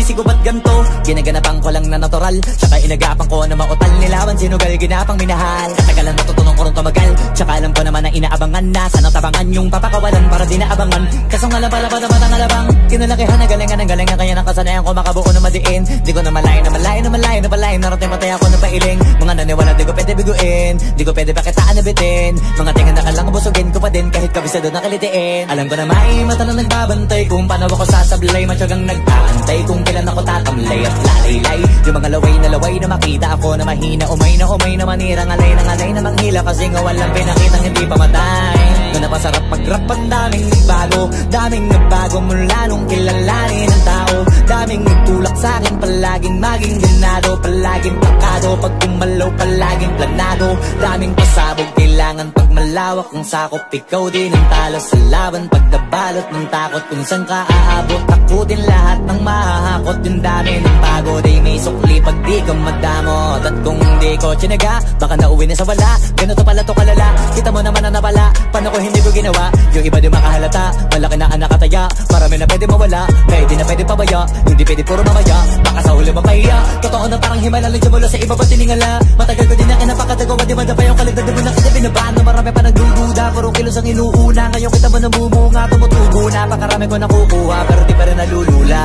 isip ko ba't ganto? Ginaganapan ko lang na natural, tsaka inagapan ko na mautal. Nilawan sinugal, ginapang minahal. Katagalan natutunan ko rin tumagal, tsaka alam ko naman na inaabangan na. Sana tabangan yung papakawalan para di naabangan. Kaso nga lang pala naman ang alabang kinalakihan na galingan ng galingan. Kaya nakasanayan ko makabuo na madiin. Di ko na malayo na malayo na malayo na malayo. Narating matay ako na pailing. Mga naniwala di ko pwede biguin, di ko pwede pakitaan na bitin. Mga tingan na kalang busugin ko pa din kahit kabisado na kalitiin. Alam ko na may mata na nagbabantay kung paano ako sasablay. Matyagang nag-aantay kung kailan ako tatamlay at lalaylay. Yung mga laway na makita ako na mahina. Umay na manirang alay na manghila. Kasi nga walang pinakitang hindi pa matay. Na napasarap mag-rap ang daming nagbago. Daming nagbago mula nung kilalanin ng tao. Daming nagtulak sa'kin palaging maging ganado. Palaging plakado pag kumalaw palaging planado. Daming pasabog kailangan pag malawak ang sakop. Ikaw din ang talo sa laban pag nabalot ng takot. Kung saan ka aabot ako din lahat ng mahahakot. Yung dami ng bago di may sukli pag di ka madamot. At kung hindi ko tsinaga baka nauwi na sa wala. Ganito pala to kalala, kita mo naman na napala. Paano ko hindi ko ginawa, yung iba di makahalata. Malaki na ang nakataya, marami na pwede mawala. Pwede na pwede pabaya, hindi pwede puro mamaya. Baka sa huli mapahiya, totoo na parang himala. Lagyan mula sa iba ba tiningala. Matagal ko din na kinapakatagawa, di madapa yung kalidad. Di mo na kita binabaan na marami pa nagdududa. Puro kilos ang inuuna, ngayon kita mo nabumunga. Tumutubo na, pakarami ko nakukuha. Pero di pa rin nalulula.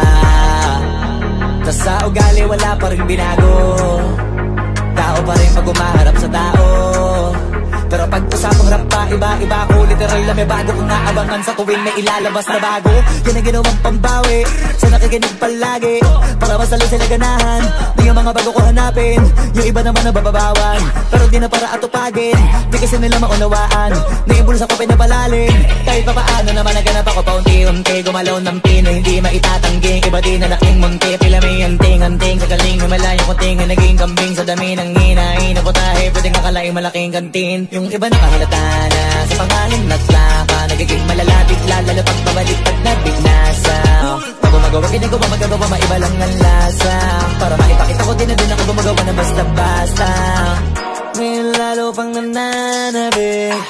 Tas sa ugali wala pa rin binago. Tao pa rin pag umaharap sa tao. Pero pag usapang rap pa, iba-iba ko. Literal na may bago kong naabangan sa tuwing may ilalabas na bago. Yan ang ginawang pambawi sa nakikinig palagi. Para masalo sila ganahan, di yung mga bago ko hanapin. Yung iba naman nabababawan, pero di na para atupagin. Di kasi nila maunawaan, naibulsa ko pinapalalim. Kahit pa paano naman naganap ako paunti-unti. Gumalaw ng pino, hindi maitatangging. Iba din na laking munti, pila may anting-anting. Sa galing, malayong kunting, naging kambing. Sa dami ng hinahin, naputahe, pwedeng akalaing malaking kantin. Yung iba nakahalata na sa pangalan at laka. Nagiging malalapit lalo pag pabalik at nabignasa. Pag gumagawa, ginagawa, magagawa, maiba lang ang lasa. Para maipakita ko din na din ako gumagawa na basta-basta. Ngayon lalo pang nananabik,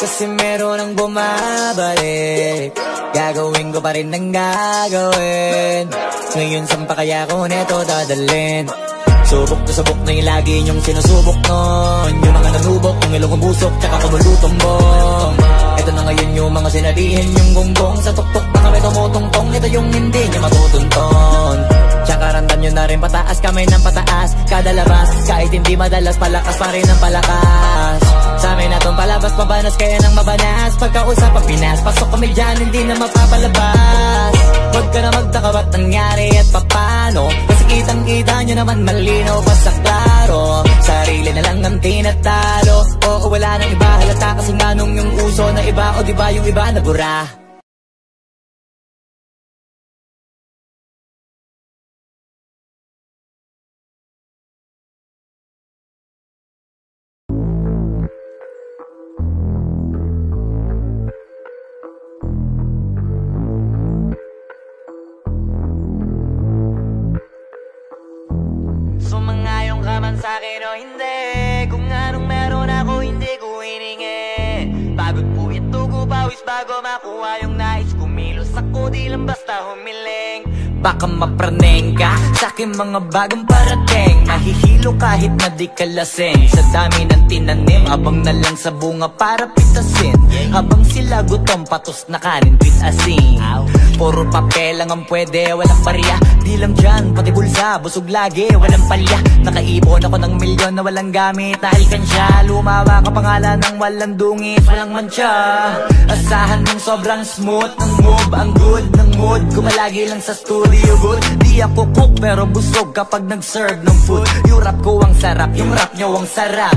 kasi meron ang bumabalik. Gagawin ko pa rin ang gagawin. Ngayon saan pa kaya ko neto dadalhin? Subok to subok na yung lagi niyong sinusubok nun. Yung mga nanubok, yung ilong umusok, tsaka kumulutong bong. Ito na ngayon yung mga sinabihin yung gonggong. Sa tuktok na kami tumutungtong, ito yung hindi niya matutunton. Tsaka randam nyo na rin pataas, kamay ng pataas. Kada labas, kahit hindi madalas, palakas pa rin ang palakas. Sa amin natong palabas, mabanas kaya nang mabanas. Pagkausap ang Pinas, pasok kami dyan, hindi na mapapalabas. Huwag ka na magtaka ba't nangyari at papano. Kasi kitang-kita nyo naman malinaw pa sa klaro. Sarili na lang ang tinatalo. Oo, wala nang iba halata kasi nga nung yung uso na iba. O diba yung iba nabura. Sumangayong ka man sa'kin o hindi, kung anong meron ako hindi ko hiningi. Pagod po ito ko pawis bago makuha yung nais. Kumilos ako di lang basta humiling. Baka mapraneng ka sa'king mga bagong parating. Mahihilo kahit na di ka lasing. Sa dami ng tinanim, abang na lang sa bunga para pitasin. Habang sila gutom, patos na kanin with asin. Puro papel lang ang pwede, walang barya. Di lang dyan, pati bulsa, busog lagi, walang palya. Nakaipon ako ng milyon na walang gamit na alkansya. Lumawa ka pangalan ng walang dungis, walang mancha. Asahan mong sobrang smooth ng move, ang good ng mood. Kumalagi lang sa studio good. Di ako cook pero busog kapag nag-serve ng food. Yung rap ko ang sarap, yung rap nyo ang sarap.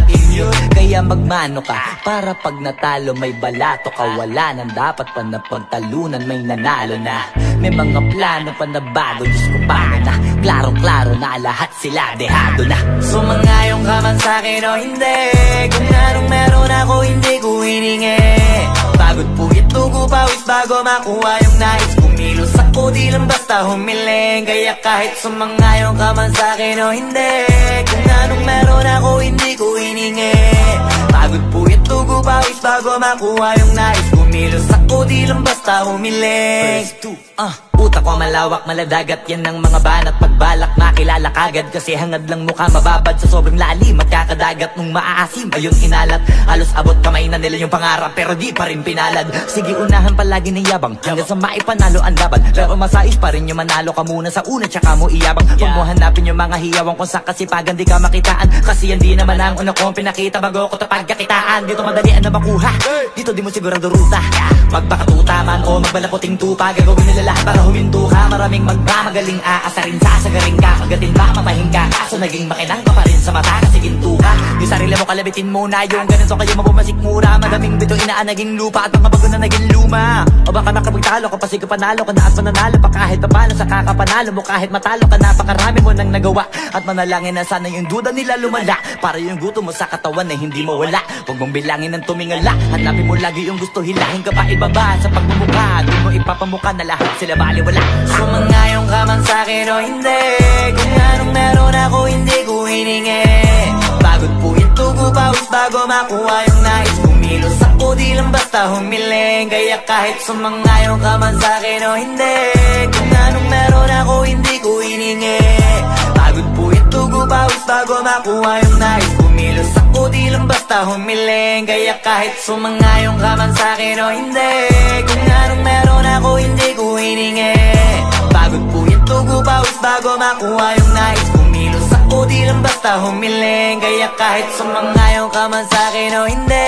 Kaya magmano ka para pag natalo may balato ka. Wala nang dapat pa na pagtalunan, may nanalo na. May mga plano pa na bago, Diyos ko paano na. Klarong-klaro na lahat sila dehado na. Sumangayong ka man sa'kin o hindi, kung anong meron ako hindi ko hiningi. Pagod po ito ko pawis bago makuha yung nais. Kumilos ako di lang basta humiling. Kaya kahit sumangayong ka man sa'kin o hindi, kung anong meron ako hindi ko hiningi. Pagod po ito ko pawis bago makuha yung nais. Kumilos ako di lang basta humiling. utak ko malawak, maladagat. Yan ang mga banat pagbalak, makilala kagad. Kasi hangad lang mukha mababad sa sobrang lalim at kakadagat. Nung maaasim ayun inalat, halos abot kamay na nila yung pangarap pero di pa rin pinalad. Sige unahan palagi ng yabang hanggang sa maipanalo ang laban. Pero masais pa rin yung manalo ka muna sa una tsaka mo iyabang. Huwag mo hanapin yung mga hiyawang kung sa kasipagan di ka makitaan. Kasi yan di naman ang una kong pinakita bago ko tapagkakitaan. Dito madalian na makuha, dito di mo sigurado ruta. Magpakatuta man o magbalaputing tupa, gagawin nila lahat para huminto ka. Maraming magmamagaling aasarin sa asagaring ka. Kagatin ba mamahing ka, kaso naging makinang ka pa rin sa mata kasi ginto ka. Yung sarili mo kalabitin muna, yung ganito kayo mabumasik mura. Madaming bito inaan naging lupa at mga bago na naging luma. O baka makapagtalo ka pa sige panalo ka na at mananalo pa kahit papano sa kakapanalo mo. Kahit matalo ka napakarami mo nang nagawa at manalangin na sana yung duda nila lumala para yung gutom mo sa katawan na hindi mawala. Huwag mong bilangin ng tumingala, hanapin mo lagi yung gusto, hilahin ka pa ibaba sa pagmumukha. Di mo ipapamukha na lahat sila baliwala. Sumangayon ka man sa'kin o hindi, kung anong meron ako hindi ko hiningi. Pagod po ito ko pawis bago makuha yung nais. Kumilos ako di lang basta humiling. Kaya kahit sumangayon ka man sa'kin o hindi, kung anong meron ako hindi ko hiningi. Pagod po ito ko pawis bago makuha yung nais. Kumilos ako di lang basta humiling. Kaya kahit sumangayon ka man sa'kin o hindi, kung anong meron ako hindi ko hiningi. Pagod po ito ko pawis bago makuha yung nais. Kumilos ako di lang basta humiling. Kaya kahit sumangayon ka man sa'kin o hindi,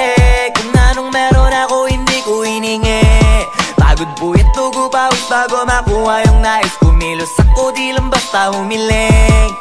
kung anong meron ako hindi ko hiningi. Pagod po ito ko pawis bago makuha yung nais. Kumilos ako di lang basta humiling.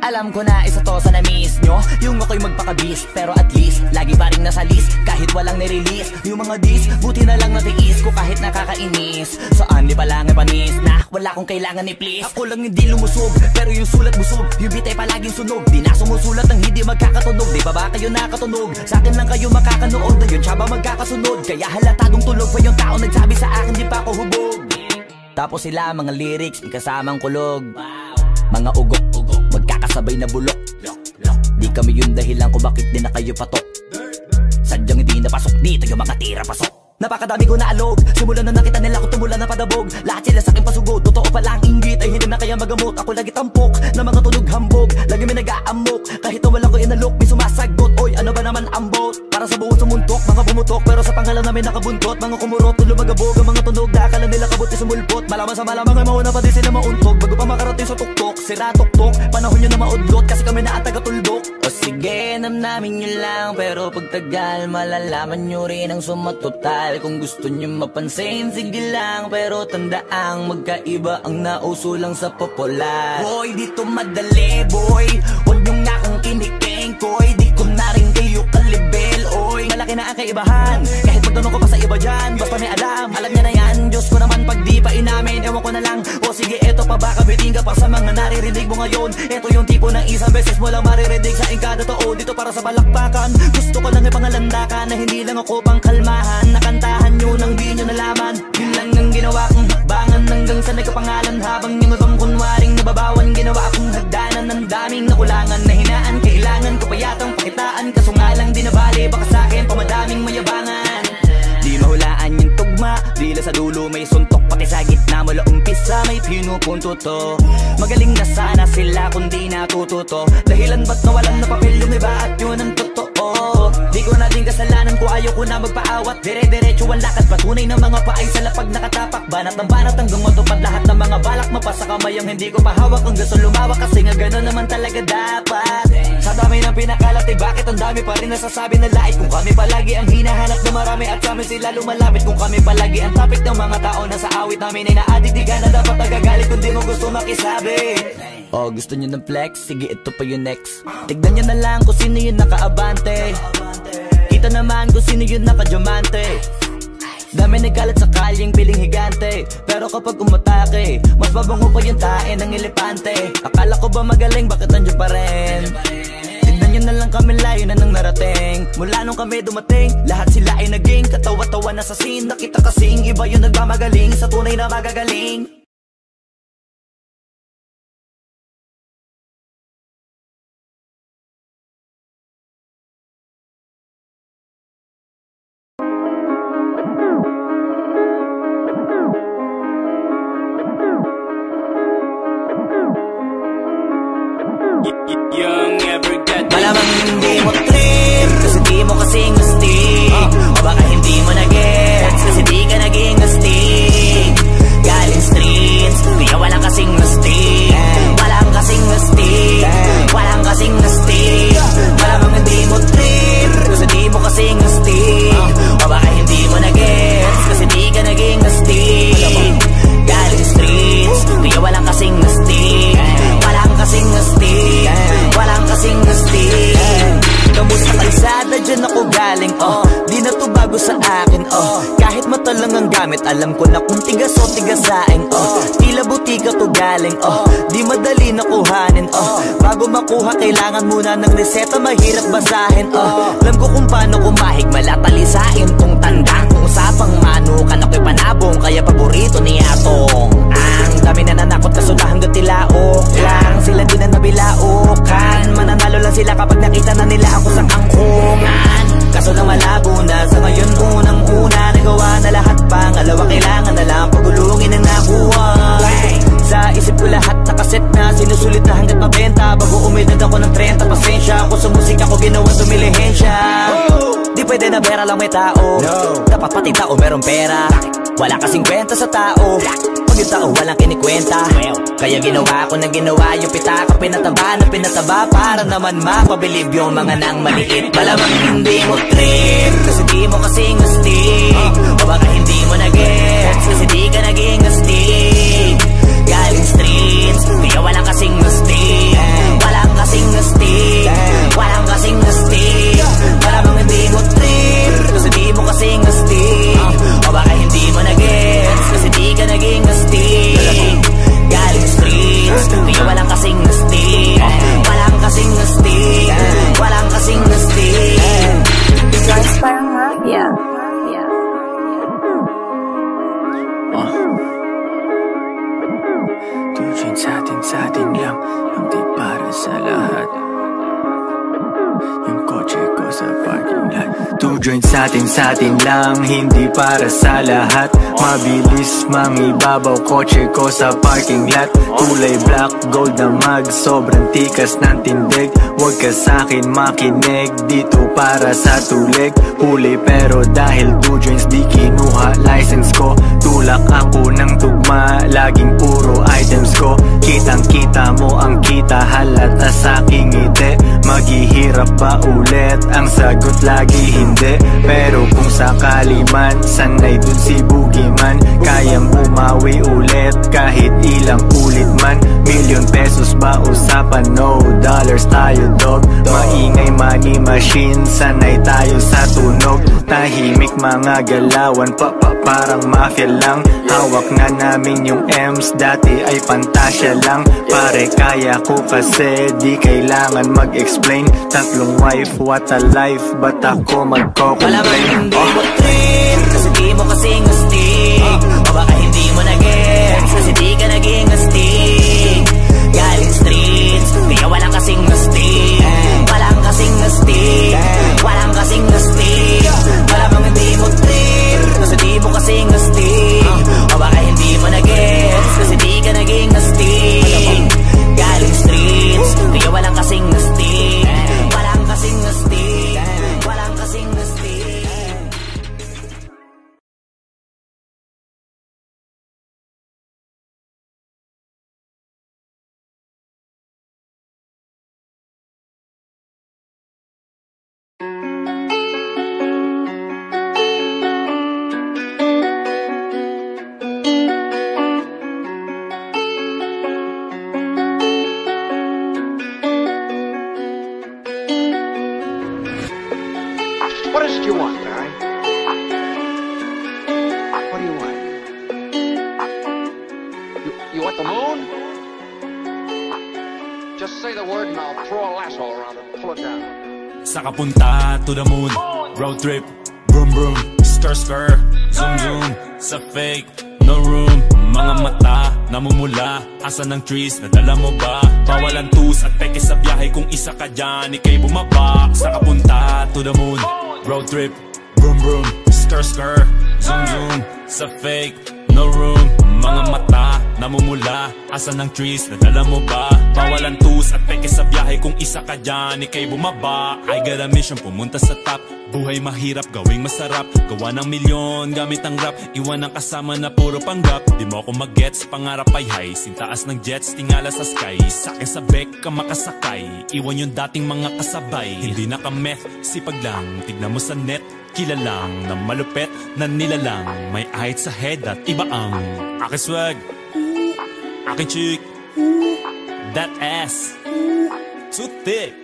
Alam ko na isa to sa na-miss nyo, yung ako'y magpakabis. Pero at least, lagi pa rin nasa list kahit walang nirelease. Yung mga dis, buti na lang natiis ko kahit nakakainis. Saan di pa lang panis na wala kong kailangan ni please. Ako lang hindi lumusog, pero yung sulat busog. Yung bitay palaging sunog, di na sumusulat ng hindi magkakatunog. Di ba ba kayo nakatunog? Sa akin lang kayo makakanood, na yun siya ba magkakasunod? Kaya halatadong tulog pa yung tao nagsabi sa akin di pa ako hubog. Tapos sila mga lyrics, may kasamang kulog. Mga ugok-ugok, magkakasabay na bulok. Di kami yung dahilan kung bakit di na kayo patok. Sadyang hindi napasok dito yung mga tira pasok. Napakadami ko na alog, simulan na nakita nila ko tumula na padabog. Lahat sila sa akin pasugod, totoo pala ang inggit ay hindi na kaya magamot. Ako lagi tampok, na mga tunog hambog. Lagi may nag-aamok, kahit wala ko inalok. May sumasagot, oy ano ba naman ang bot? Para sa buong sumuntok, mga bumutok. Pero sa pangalan namin nakabuntot, mga kumurot, lumagabog. Ang mga tunog, nakakala nila kabuti sumulpot. Malaman sa malamang ay mauna pa din sila mauntog. Bago pa makarating sa tuktok, sira tuktok. Panahon nyo na maudlot, kasi kami na taga-tulbok. O sige, namnamin nyo lang, pero pagtagal malalaman nyo rin ang sumatotal. Kung gusto nyo mapansin, sige lang, pero tandaang magkaiba ang nauso lang sa popular. Boy, dito madali, boy, huwag nyo nga akong kiniking, koy. Di ko na rin kayo kalibel, oy. Malaki na ang kaibahan, kahit magtanong ko pa sa iba dyan. Basta may alam niya na yan. Diyos ko naman pag di pa inamin, ewan ko na lang. O sige, eto pa baka biting ka pa sa mga naririnig mo ngayon. Eto yung tipo ng isang beses mo lang maririnig sa ingkada tao. Dito para sa balakbakan, gusto ko lang ipangalandakan na hindi lang ako pang kalmahan. Nakantahan nyo nang di nyo nalaman, yun lang ang ginawa kong hakbangan. Hanggang sa nagkapangalan habang yung ibang kunwaring nababawan. Ginawa akong hagdanan ng daming nakulangan na hinaan. Kailangan ko pa yatang pakitaan, kaso nga lang di nabali. Baka sa akin pamadaming mayabangan. Di mahulaan yung tugma, dila sa dulo may suntok. Pati sa gitna mula umpisa may pinupunto to. Magaling na sana sila kung di natututo. Dahilan ba't nawalan na papel yung iba at yun ang totoo. Di ko na din kasalanan ko ayaw ko na magpaawat. Dire-diretso ang lakad, patunay ng mga paay sa lapag nakatapak. Banat ng banat hanggang matupad lahat ng mga balak. Mapasa kamay ang hindi ko pahawak, ang gusto lumawak kasi nga gano'n naman talaga dapat. Sa dami ng pinakalat eh bakit ang dami pa rin nasasabi na lait. Kung kami palagi ang hinahanap na marami at sa amin sila lumalapit. Kung kami palagi ang topic ng mga tao na sa awit namin ay na-addict, di ka na dapat nagagalit kung di mo gusto makisabi. Oh, gusto nyo ng flex? Sige, ito pa yung next. Tignan nyo na lang kung sino yung nakaabante. Kita naman kung sino yung nakadiamante. Dami nagkalat sa kalyeng piling higante, pero kapag umatake, mas mabango pa yung tae ng elepante. Akala ko ba magaling, bakit nandiyan pa rin? Tignan nyo na lang kami, layo na nang narating. Mula nung kami dumating, lahat sila ay naging katawa-tawa na sa scene. Nakita kasing iba yung nagmamagaling sa tunay na magagaling. Malamang hindi mo trip kasi di mo kasing astig. O baka hindi mo na-gets kasi di ka naging astig. Galing streets, kaya walang kasing astig. Walang kasing astig, walang kasing astig. Malamang hindi mo trip kasi di mo kasing astig. O baka hindi mo na-gets kasi di ka naging astig. Galing streets, kaya walang kasing astig. Walang kasing astig, walang kasing astig. Kamusta kalsada, dyan ako galing, oh. Di na to bago sa akin, oh. Kahit mata lang ang gamit, alam ko na kung tigas o tigasain, oh. Tila butika to galing, oh. Di madali na kuhanin, oh. Bago makuha, kailangan muna ng reseta, mahirap basahin, oh. Alam ko kung paano kumahig, malatalisain tong tandang. Kung usapang manukan, ako'y panabong, kaya paborito ni Atong. Ang dami na nanakot, kaso na hanggang tilaok lang. Sila din na nabilaukan, mananalo lang sila kapag nakita na nila ako sa angkungan. Kaso na malabo na, sa ngayon unang-una nagawa na lahat, pangalawa kailangan na lang pagulungin ang nakuha. Sa isip ko lahat nakaset na, sinusulit na hanggat mabenta. Bago umedad ako ng 30, pasensya ako sa musika ko ginawa dumilihensya. Di pwede na pera lang may tao, dapat pati tao meron pera. Wala kasing kwenta sa tao pag yung tao walang kinikwenta. Kaya ginawa ko ng ginawa yung pitaka, pinataba na pinataba para naman mapabilib yung mga nang maliit. Malamang hindi mo trip kasi di mo kasing astig. O baka hindi mo na-gets kasi di ka naging astig. Galing streets, kaya walang kasing astig. Walang kasing astig, walang kasing astig. Malamang hindi mo trip kasi di mo kasing astig. O baka hindi mo na-gets kasi di ka naging astig. Galing streets, kaya walang kasing astig. Walang kasing astig, walang kasing astig. Guys, parang mafia. Tujuan sa atin lang, hindi para sa lahat. Yung kotse ko sa parking lot. Two joints sa atin lang, hindi para sa lahat. Mabilis mangibabaw, kotse ko sa parking lot. Kulay black, gold na mag, sobrang tikas ng tindig. Huwag ka sa'kin makinig, dito para sa tulig. Huli pero dahil two joints di kinuha license ko. Tulak ako ng tugma, laging puro items ko. Kitang kita mo ang kita, halata sa'king ngiti. Maghihirap pa ulit, ang sagot lagi hindi. Pero kung sakali man, sanay dun si Boogeyman. Kayang bumawi ulit, kahit ilang ulit man. Million pesos ba usapan? No dollars tayo dog. Maingay money machine, sanay tayo sa tunog. Tahimik mga galawan, parang mafia lang. Hawak na namin yung M's, dati ay pantasya lang. Pare kaya ko kasi, di kailangan mag-explain. Tatlong wife, what a life, ba't ako magko-complain? Malamang hindi mo trip kasi di mo kasing astig. O baka hindi mo na-gets kasi di ka naging astig. Galing streets, kaya walang kasing astig. Walang kasing astig, walang kasing astig. Malamang hindi mo trip kasi di mo kasing astig. O baka hindi mo na-gets kasi di ka naging astig. Galing streets, kaya walang kasing astig. Walang kasing astig, walang kasing astig. What is it you want, Barry? What do you want? You want the moon? Just say the word and I'll throw a lasso around it and pull it down. Sa kapunta to the moon, road trip, vroom vroom, skr skr, zoom zoom, sa fake, no room. Mga mata, namumula, asa ng trees, nadala mo ba? Bawal ang tus at peke sa biyahe, kung isa ka dyan, ikay bumaba. Sa kapunta to the moon, road trip, vroom vroom, skr skr, zoom zoom, sa fake, no room. Mga mata, namumula, asa ng trees, nadala mo ba? Bawal ang tus at peke sa biyahe, kung isa ka dyan, ikay bumaba. I got a mission, pumunta sa top. Buhay mahirap, gawing masarap. Gawa ng milyon, gamit ang rap. Iwan ang kasama na puro panggap. Di mo ako mag-gets, pangarap ay high. Sintaas ng jets, tingala sa sky. Sa'kin sa bek ka makasakay. Iwan yung dating mga kasabay. Hindi nakameth, sipag lang. Tignan mo sa net, kilalang na malupet na nilalang. May ahit sa head at iba ang aking swag, aking chick, that ass, too thick.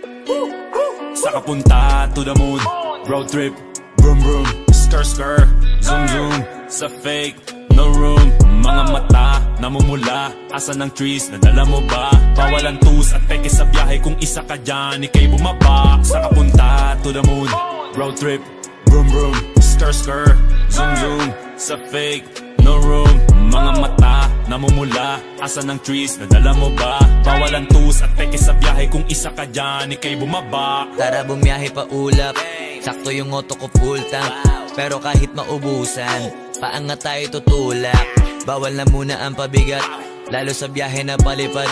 Sa kapunta to the moon, road trip, vroom vroom, skr skr, zoom zoom, sa fake, no room. Mga mata, namumula, asa ng trees, nadala mo ba? Bawal ang tus at peke sa biyahe, kung isa ka dyan, ikay bumaba. Sa kapunta to the moon, road trip, vroom vroom, skr skr, zoom zoom, sa fake, no room. Mga mata, namumula, asa ng trees, nadala mo ba? Bawal ang tus at peke sa biyahe, kung isa ka dyan, ikay bumaba. Tara bumiyahe pa ulap, sakto yung auto ko full tank. Pero kahit maubusan, paangat tayo tutulak. Bawal na muna ang pabigat, lalo sa biyahe na palipad.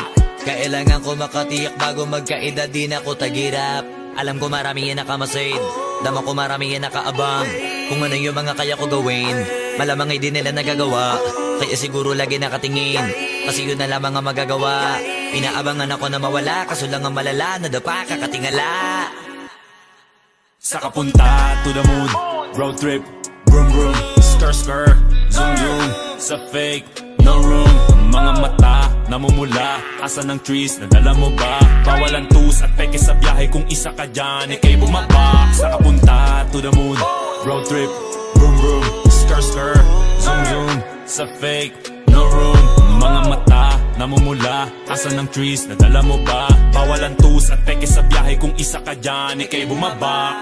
Kailangan ko makatiyak bago magkaedad, di na ko tagirap. Alam ko marami yan nakamasid, dama ko marami yan nakaabang. Kung ano yung mga kaya ko gawin, malamang ay di nila nagagawa. Kaya siguro lagi nakatingin, kasi yun na lamang ang magagawa. Inaabangan ako na mawala, kaso lang ang malala, nadapa kakatingala. Sa kapunta to the moon, road trip, vroom vroom, skr skr, zoom zoom, sa fake, no room. Mga mata, namumula, asa ng trees, nadala mo ba? Bawal ang tus at peke sa biyahe, kung isa ka dyan, ikay bumaba. Sa kapunta to the moon, road trip, vroom vroom, skr skr, zoom zoom, sa fake, no room. Mga mata, namumula, asa ng trees, nadala mo ba? Bawal ang tus at peke sa biyahe, kung isa ka dyan, ikay bumaba.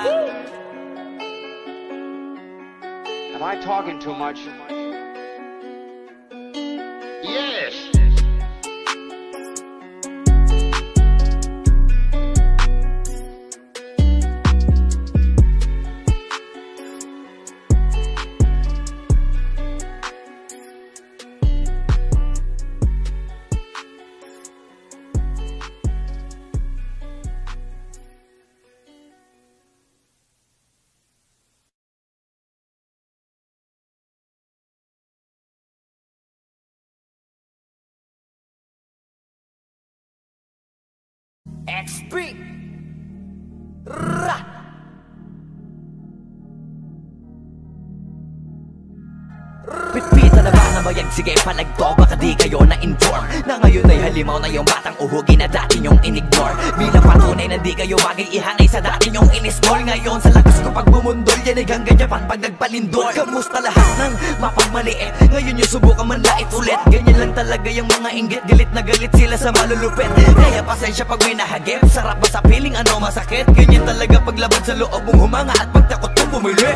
Am I talking too much? Yes! XP Pitpita na ba na bayag? Sige palagto, baka di kayo na-inform na ngayon ay halimaw na yung batang uhugin na dati nyong in-ignore. Bilang patunay na di kayo bagay ihanay sa dati nyong in-small. Ngayon sa lakas ko pag bumundol, yan ay hanggang Japan pag nagpalindol. Kamusta lahat ng mapagmaliit? Ngayon yung subukan man lait ulit. Ganyan lang talaga yung mga inggit, galit na galit sila sa malulupit. Kaya pasensya pag may nahagip, sarap ba sa piling ano masakit? Ganyan talaga paglabad sa loob mong humanga at pagtakot mong bumili.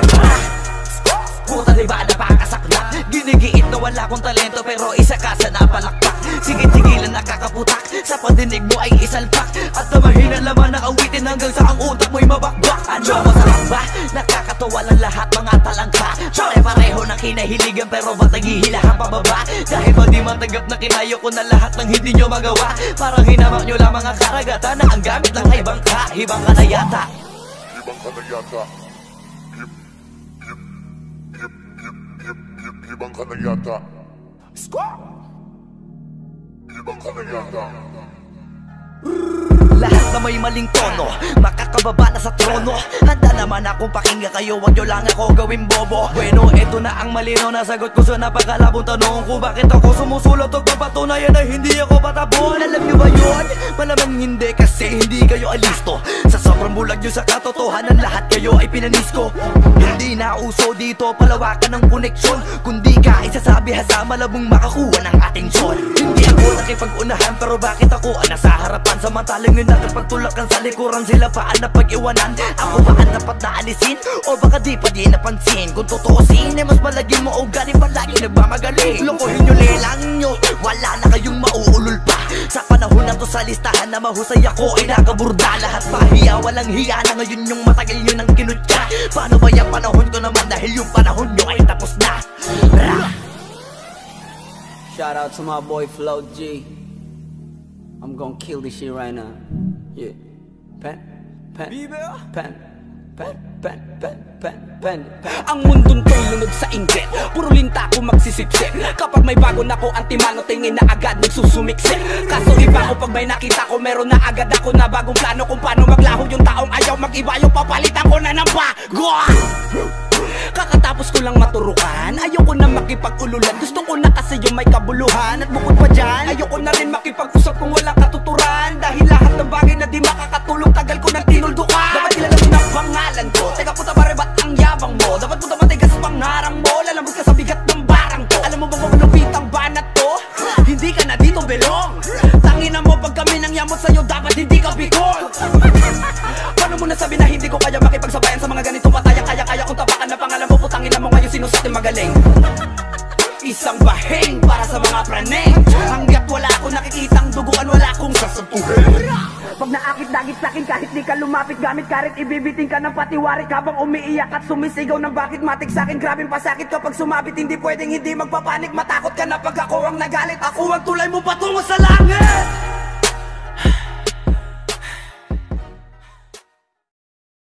Puta diba napakasaklap, ginigiit na wala kong talento pero isa ka sa napalakpak. Sigit-sigilan nakakaputak, sa pandinig mo ay isalpak. At na mahina laman na awitin hanggang sa ang utak mo'y mabakbak. Ano masarap ba? Nakakatawa lang lahat mga talangka. Pare-pareho na kinahiligan pero ba't naghihilahan pababa? Dahil ba di matanggap na kinayo ko na lahat ng hindi nyo magawa? Parang hinamak nyo lang mga karagatan na ang gamit lang ay bangka. Hibang ka na yata. Hibang ka na yata. Hibang ka na yata. Squawk! Hibang ka na yata. Lahat sa may maling tono, makakababa na sa trono. Handa naman akong pakinggan kayo, wag nyo lang ako gawin bobo. Bueno, eto na ang malinaw na sagot ko sa napakalabong tanong ko. Bakit ako sumusulot o papatunayan na hindi ako patabon? Alam nyo ba yun? Malamang hindi kasi hindi kayo alisto. Sa sobrang bulag nyo sa katotohanan, lahat kayo ay pinanisko. Hindi na uso dito palawakan ng koneksyon, kundi ka isasabi sa malabong makakuha ng atensyon. Hindi ako nakipag-unahan pero bakit ako ang nasa harapan? Samantalang yun natin pagtulakan sa likuran, sila pa ang napag-iwanan. Ako ba ang dapat na alisin? O baka di pa di napansin? Kung totoosin, mas malaging mo o galing palagi nagmamagaling. Lokohin nyo, lelang nyo, wala na kayong mauulol pa. Sa panahon na to sa listahan na mahusay ako ay nakaburda. Lahat pahiya, walang hiya na ngayon yung matagal nyo nang kinutya. Paano ba yung panahon ko naman dahil yung panahon nyo ay tapos na? Shout out to my boy Flo G. I'm gonna kill this shit right now. Yeah. Pen. Ang mundong to'y lunod sa inggit, puro linta ko magsisipsip. Kapag may bago na ko, antimano tingin na agad nagsusumiksip. Kaso iba ko pag may nakita ko, meron na agad ako na bagong plano kung paano maglaho yung taong ayaw mag-iba. Yung papalitan ko na ng bago. Kakatapos ko lang maturukan, ayoko na makipag-ululan. Gusto ko na kasi yung may kabuluhan. At bukod pa dyan, ayoko na rin makipag-usap kung walang katuturan. Dahil lahat ng bagay na di makakatulong, tagal ko nang tinuldukan. Dapat kilala mo na pangalan ko, teka puta pare ba't ang yabang mo? Dapat puta matigas pangharang mo, lalambot ka sa bigat ng barang ko. Alam mo ba kung malupit ang banat to? Hindi ka na dito belong. Tangina mo pag kami nang yamot sa'yo, dapat hindi ka bigol. Paano mo nasabi na hindi ko kaya makipagsabayan sa mga ganitong pataya? Kaya kung tapakan na pangalan mo, putangin na mo ngayon sinusutin magaling. Isang bahing para sa mga praneng. Hanggat wala akong nakikitang duguan, wala akong sasampuhin. Pag naakit-dagit sa'kin kahit di ka lumapit, gamit karit ibibiting ka ng patiwarik habang umiiyak at sumisigaw ng bakit matik sa'kin. Grabing pasakit kapag sumabit, hindi pwedeng hindi magpapanik. Matakot ka na pag ako ang nagalit, ako ang tulay mo patungo sa langit.